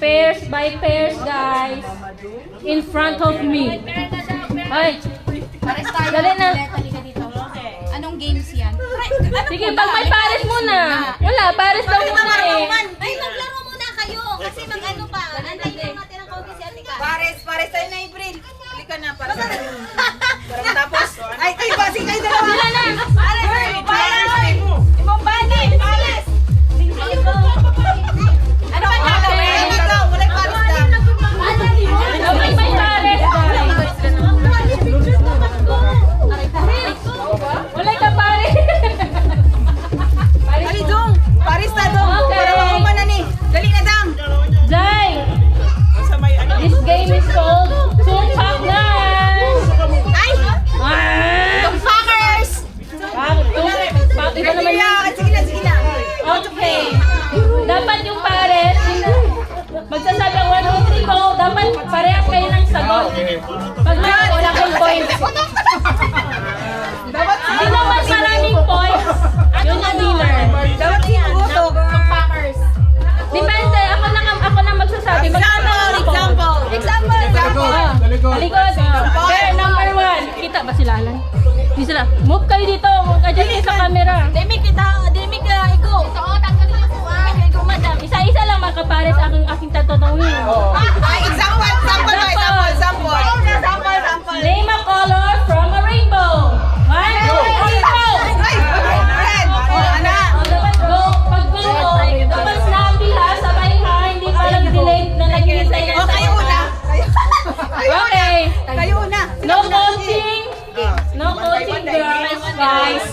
Pairs by pairs, guys. In front of me. Ay, dali na. Anong games yan? Sige, pag may pares muna. Wala, pares daw muna eh. Ay, maglaro muna kayo. Kasi mag-ano pa. Antayin lang natin ang kaunti si Ate Ka. Pares tayo na April. Halika na, para sa tapos. Ay, kayo ba? Sige, kayo dalawa. Wala na. Pares! Ibang bani! Pares! Ano ba gagawin? Ano daw? Walay pares daw. Okay, may pares, guys. Wala ka pares. Ali, dong! Pares na, dong! Okay. Para makuha na ni. Dali na, dang! Jai, this game is called Tumpak Guys. Ay! Fuckers! Tumpak, iba naman yun. Sige na. Okay. Dapat yung pares, magsasabi ang 1, 2, 3 go, dapat parehas kayo ng sagot. Pag wala kayong points. Dapat Sino mas maraming points, yun ang winner. Dapat sinuto. Fuckers! Depende, ako na magsasabi. Example. Talikod. Pair number 1. Kita ba sila, Alan? Di sila. Move kayo dito. Adjust sa camera. Demi ka, ikaw. Oo, tanggalin mo po. Ikaw, madam. Isa-isa lang makapares aking tatanungin. Ay, example. Name a color from a rainbow. 1, 2, 3, go! Ay! Red! Ana! Dapat go. Pag go, dapat snappy ha. Sabay ha. Hindi parang delayed na naghihintay na O, kayo una. Okay. Kayo una. No coaching. No coaching, girls, guys.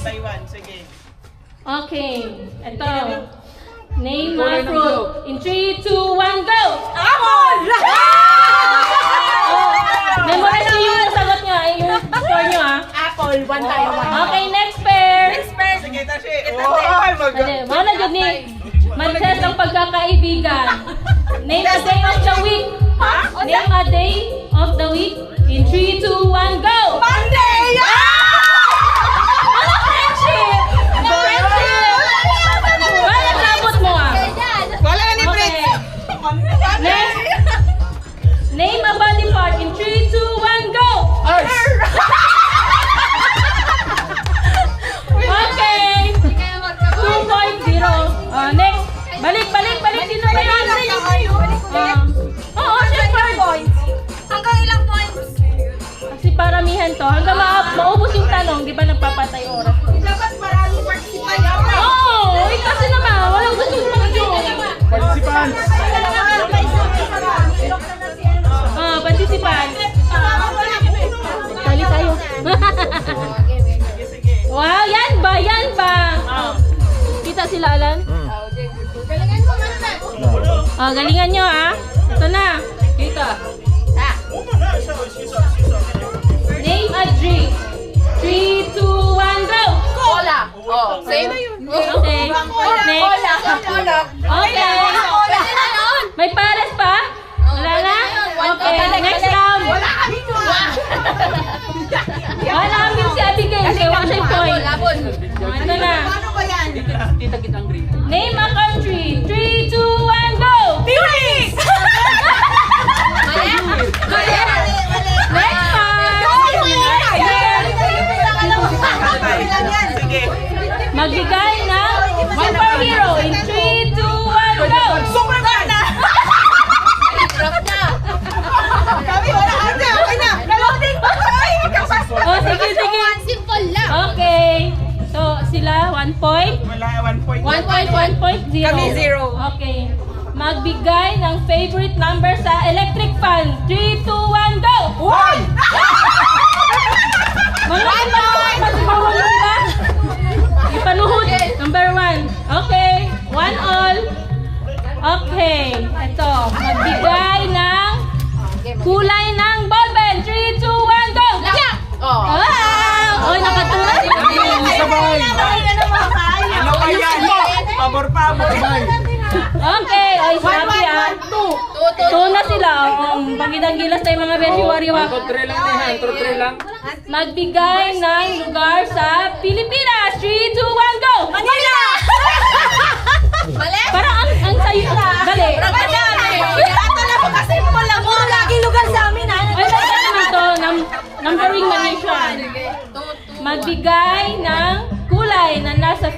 Okay. Ito. Name a fruit. In 3, 2, 1, go! Apple! Memorize niyo yung sagot niya. Yung score niyo, ha? Apple, 1 tayo. Okay, next pair. Oh, Dali, wala dyan ni Manches ang pagkakaibigan. Name a day of the week. Name a day of the week. In 3, 2, 1, go! Monday! Ano friendship? Friendship! Wala nagsabot mo, ah. Wala na ni Okay. Prince. Next. Name a body part. In 3, 2, 1, go! Okay. 2.0. Next. Balik. Sino ba yun? Oo, syempre. Hanggang ilang points? Kasi paramihan to. Hanggang maubos yung tanong, di ba nagpapatay oras? Dapat marami participant. Oo! Kasi naman, walang gustong mag-join. Participants! Participant. Tali tayo. Wow, yan ba? Kita sila, Alan? Galingan nyo, ha? Ito na. Kita. Name a drink. 3, 2, 1, go! Cola. Oh, same. Okay. Next. Okay. May pares pa? Wala na? Okay. Next round. Wala kami si Abigail. Kaya wala siya yung point. Ito na. Paano ba yan? Name a country. 3, 2, 1, go! Phoenix! Next time. Sige. Magbigay ng superhero. In 3, 2, 1, go! Superman na! Kami, wala ka na. Okay na. Loading. Ay, kapas. Oh, sige. Simple lang. Okay. So, sila 1 point. Wala, 1 point. 1.0. Kami, 0. Okay. Magbigay ng favorite number sa electric fan. 3, 2, 1, go! 1! Mga ipanuhod sila. Ipanuhod. Number 1. Okay. 1 all. Okay. Ito. Magbigay ng kulay ng ballpen. 3, 2, 1, go! Oh. Ah! Oy, nakatulad. Sabay! Ano ba yan? Pabor! Okay. Oy, sabi ah. 2 na sila. Pagidang-gilas tayo mga beshi wariwa. lang. Magbigay ng lugar sa Pilipinas. 3, 2, 1, go! Manila! Mali? Parang ang sayo na. Dali. Madami.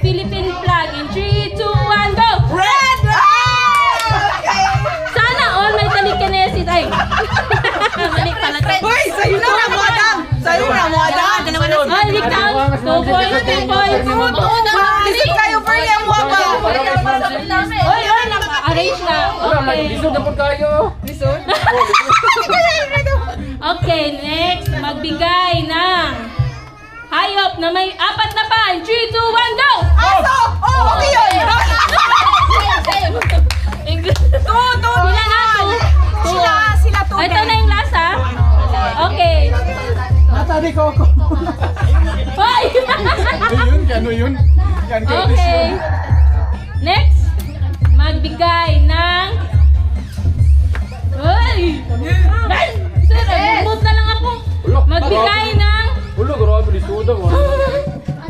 Philippine flag in 3, 2, 1, go! Red! Sana all may telekinesis. Ay! Mali pala. Hoy, sa'yo na mo, Adam! Sa'yo na mo, Adam! Ay, hindi count. 2 points, 2 points. Lisod kayo, Pearly, ang wapa! Oy, oy, naka-arrange na. Okay. Lisod na po kayo. Lisod? Okay, next. Magbigay ng hayop na may 4 na paa. 3, 2, 1, go! Aso! Oh, okay yun! Sila na, Sila to. Ito na yung last, ha? Okay. Nata ni Coco. Hoy! Ano yun? Yan kayo Okay. Next, magbigay ng... Hoy! Sir, move na lang ako. Magbigay ng Ulo, grabe, lisod ako.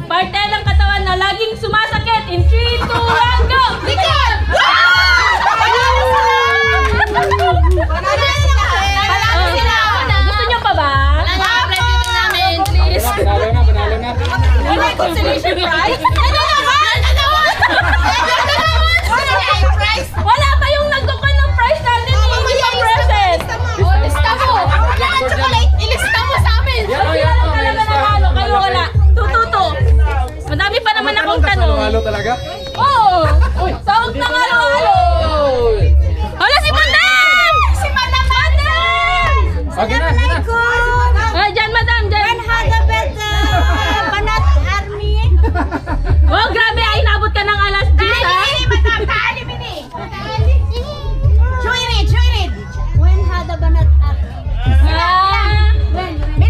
parte ng katawan na laging sumasakit. In 3, 2, 1, go! Likod! Panalo sila! Gusto nyo pa ba? Panalo na. Wala yung consolation prize? Wala pa yung nagdukan ng prize natin. Hindi pa present. Ilista mo sa amin! Wala lang talaga nanalo. Kayo wala. Tututo. Madami pa naman akong tanong. Halo talaga? Oo. Sahog na halo-halo. Hala si Madam! Si Madam! Okay na. Ah, dyan, Madam. Dyan. Banat Army! Oh, grabe. Ay, nabot ka ng alas 10, ha? When had a Banat Army? Ah,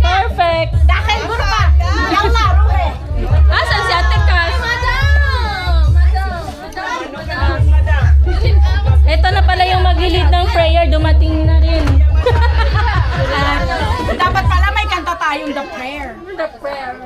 perfect. Dahil gurpa! Yalla, ruhe! Asan si Ate Cass? Ito na pala yung mag-lead ng prayer. Dumating na rin. Dapat pala may kanta tayong The Prayer. The prayer.